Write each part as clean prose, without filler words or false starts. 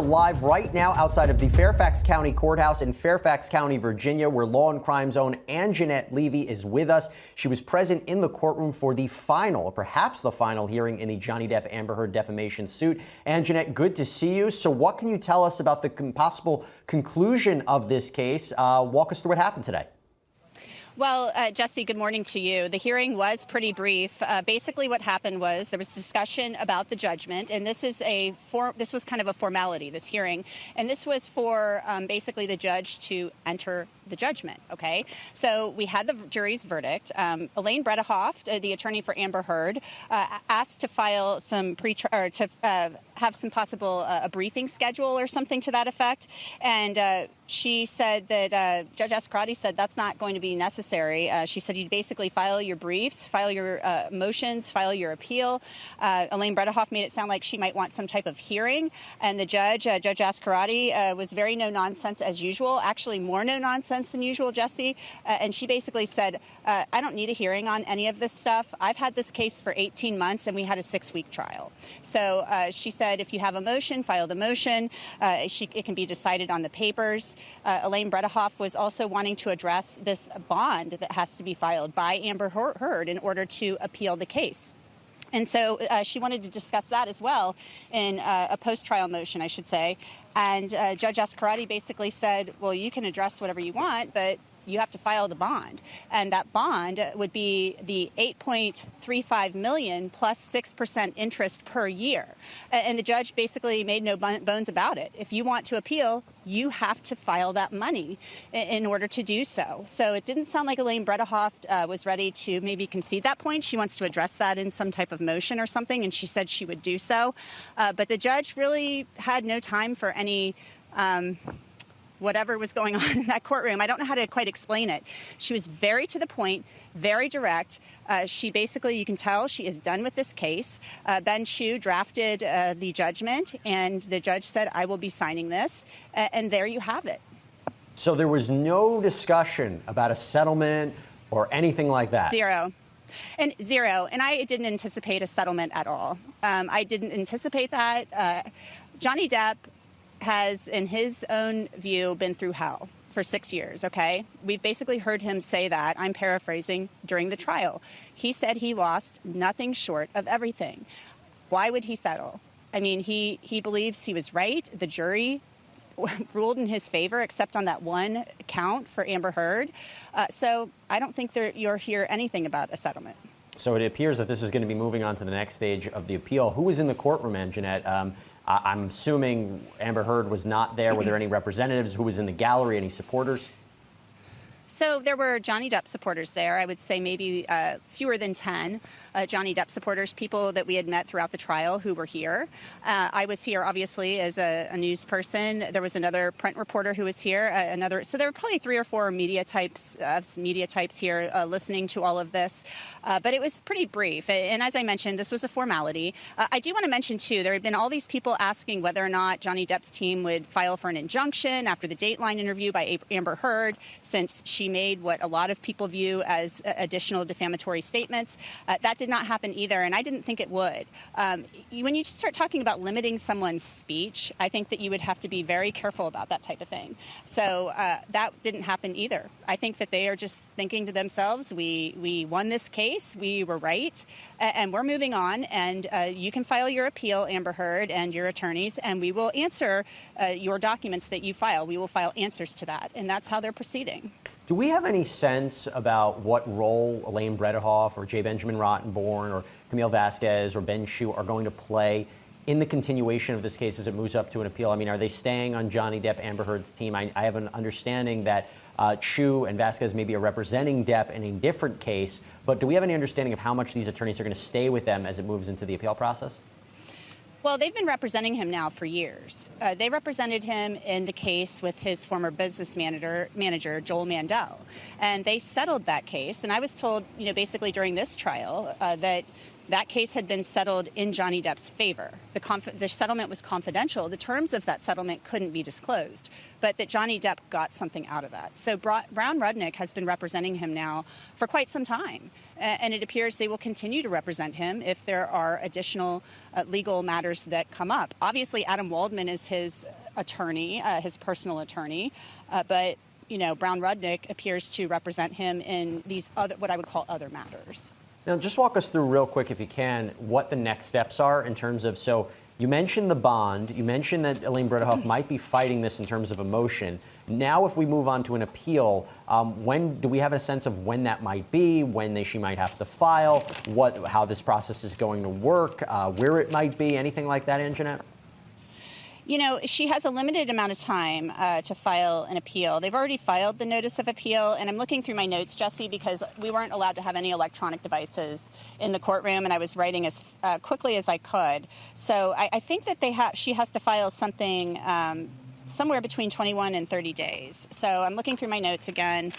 Live right now outside of the Fairfax County Courthouse in Fairfax County, Virginia, where Law&Crime's own Angenette Levy is with us. She was present in the courtroom for the final, or perhaps the final, hearing in the Johnny Depp Amber Heard defamation suit. Angenette, good to see you. So what can you tell us about the possible conclusion of this case? Walk us through what happened today. Well, Jesse, good morning to you. The hearing was pretty brief. Basically, what happened was there was discussion about the judgment, and this was kind of a formality, this hearing, and this was for basically the judge to enter the judgment. Okay, so we had the jury's verdict. Elaine Bredehoft, the attorney for Amber Heard, asked to file some have some possible a briefing schedule or something to that effect, and she said that Judge Azcarate said that's not going to be necessary. She said you'd basically file your briefs, file your motions, file your appeal. Elaine Bredehoft made it sound like she might want some type of hearing, and the judge, Judge Azcarate, was very no-nonsense as usual, actually more no-nonsense than usual, Jesse, and she basically said, I don't need a hearing on any of this stuff. I've had this case for 18 months, and we had a 6-week trial. So she said if you have a motion, file the motion. It can be decided on the papers. Elaine Bredehoft was also wanting to address this bond that has to be filed by Amber Heard in order to appeal the case. And so she wanted to discuss that as well in a post-trial motion, I should say. And Judge Azcarate basically said, well, you can address whatever you want, but you have to file the bond. And that bond would be the $8.35 million plus 6% interest per year. And the judge basically made no bones about it. If you want to appeal, you have to file that money in order to do so. So it didn't sound like Elaine Bredehoft was ready to maybe concede that point. She wants to address that in some type of motion or something, and she said she would do so. But the judge really had no time for any whatever was going on in that courtroom. I don't know how to quite explain it. She was very to the point, very direct. She basically, you can tell, she is done with this case. Ben Chu drafted the judgment, and the judge said, I will be signing this. And there you have it. So there was no discussion about a settlement or anything like that? Zero. And I didn't anticipate a settlement at all. I didn't anticipate that. Johnny Depp has, in his own view, been through hell for 6 years, okay? We've basically heard him say that, I'm paraphrasing, during the trial. He said he lost nothing short of everything. Why would he settle? I mean, he believes he was right. The jury ruled in his favor, except on that one count for Amber Heard. So I don't think you'll hear anything about a settlement. So it appears that this is going to be moving on to the next stage of the appeal. Who was in the courtroom, Angenette? I'm assuming Amber Heard was not there. Were there any representatives? Who was in the gallery? Any supporters? So there were Johnny Depp supporters there. I would say maybe fewer than 10 Johnny Depp supporters, people that we had met throughout the trial who were here. I was here, obviously, as a news person. There was another print reporter who was here. So there were probably 3 or 4 media types here listening to all of this. But it was pretty brief. And as I mentioned, this was a formality. I do want to mention, too, there had been all these people asking whether or not Johnny Depp's team would file for an injunction after the Dateline interview by Amber Heard, since she made what a lot of people view as additional defamatory statements. That did not happen either, and I didn't think it would. When you start talking about limiting someone's speech, I think that you would have to be very careful about that type of thing. So that didn't happen either. I think that they are just thinking to themselves, we won this case, we were right, and we're moving on, and you can file your appeal, Amber Heard, and your attorneys, and we will answer your documents that you file. We will file answers to that, and that's how they're proceeding. Do we have any sense about what role Elaine Bredehoft or J. Benjamin Rottenborn or Camille Vasquez or Ben Chu are going to play in the continuation of this case as it moves up to an appeal? I mean, are they staying on Johnny Depp, Amber Heard's team? I have an understanding that Chu and Vasquez maybe are representing Depp in a different case, but do we have any understanding of how much these attorneys are going to stay with them as it moves into the appeal process? Well, they've been representing him now for years. They represented him in the case with his former business manager, Joel Mandel. And they settled that case. And I was told, basically during this trial, that case had been settled in Johnny Depp's favor. The settlement was confidential. The terms of that settlement couldn't be disclosed, but that Johnny Depp got something out of that. So Brown Rudnick has been representing him now for quite some time. and it appears they will continue to represent him if there are additional legal matters that come up. Obviously, Adam Waldman is his attorney, his personal attorney, but Brown Rudnick appears to represent him in these other, what I would call other matters. Now, just walk us through real quick, if you can, what the next steps are in terms of, so you mentioned the bond, you mentioned that Elaine Bredehoff might be fighting this in terms of a motion. Now, if we move on to an appeal, when do we have a sense of when that might be, when she might have to file, how this process is going to work, where it might be, anything like that, Angenette? She has a limited amount of time to file an appeal. They've already filed the notice of appeal, and I'm looking through my notes, Jesse, because we weren't allowed to have any electronic devices in the courtroom, and I was writing as quickly as I could. So I think that she has to file something somewhere between 21 and 30 days. So I'm looking through my notes again.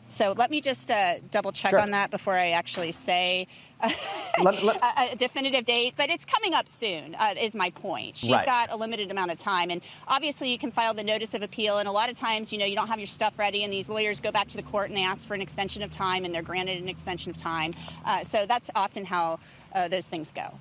So let me just double check on that before I actually say a definitive date, but it's coming up soon, is my point. She's got a limited amount of time, and obviously you can file the notice of appeal, and a lot of times, you don't have your stuff ready, and these lawyers go back to the court and they ask for an extension of time, and they're granted an extension of time. So that's often how those things go.